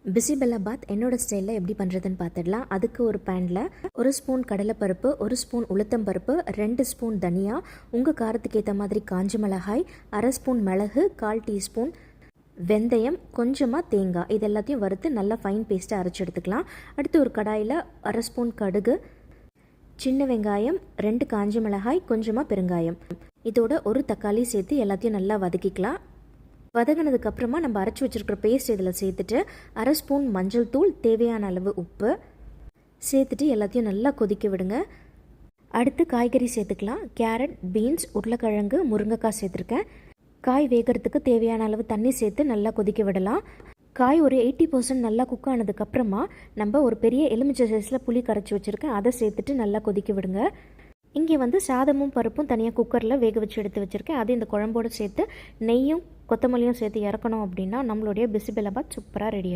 பிசிபெல்லாபாத் என்னோட ஸ்டைலில் எப்படி பண்ணுறதுன்னு பார்த்துடலாம். அதுக்கு ஒரு பேனில் 1 ஸ்பூன் கடலைப்பருப்பு, 1 ஸ்பூன் உளுத்தம்பருப்பு, 2 ஸ்பூன் தனியா, உங்கள் காரத்துக்கு ஏற்ற மாதிரி காஞ்ச மிளகாய், 1/2 ஸ்பூன் மிளகு, 1/4 டீஸ்பூன் வெந்தயம், கொஞ்சமாக தேங்காய், இது எல்லாத்தையும் வறுத்து நல்லா ஃபைன் பேஸ்ட்டாக அரைச்சி எடுத்துக்கலாம். அடுத்து ஒரு கடாயில் 1/2 ஸ்பூன் கடுகு, சின்ன வெங்காயம், 2 காஞ்ச மிளகாய், கொஞ்சமாக பெருங்காயம், இதோட ஒரு தக்காளி சேர்த்து எல்லாத்தையும் நல்லா வதக்கிக்கலாம். வதங்கினதுக்கப்புறமா நம்ம அரைச்சி வச்சுருக்கிற பேஸ்ட் இதில் சேர்த்துட்டு 1/2 ஸ்பூன் மஞ்சள் தூள், தேவையான அளவு உப்பு சேர்த்துட்டு எல்லாத்தையும் நல்லா கொதிக்க விடுங்க. அடுத்து காய்கறி சேர்த்துக்கலாம். கேரட், பீன்ஸ், உருளைக்கிழங்கு, முருங்கைக்காய் சேர்த்துருக்கேன். காய் வேகிறதுக்கு தேவையான அளவு தண்ணி சேர்த்து நல்லா கொதிக்க விடலாம். காய் ஒரு 80% நல்லா குக் ஆனதுக்கப்புறமா நம்ம ஒரு பெரிய எலுமிச்சை சைஸில் புளி கரைச்சி வச்சுருக்கேன், அதை சேர்த்துட்டு நல்லா கொதிக்க விடுங்க. இங்கே சாதமும் பருப்பும் தனியாக குக்கரில் வேக வச்சு எடுத்து வச்சுருக்கேன். அது இந்த குழம்போடு சேர்த்து நெய்யும் கொத்தமல்லியும் சேர்த்து இறக்கணும் அப்படின்னா நம்மளுடைய பிசிபெல்லாபாத் சூப்பராக ரெடி ஆகிடும்.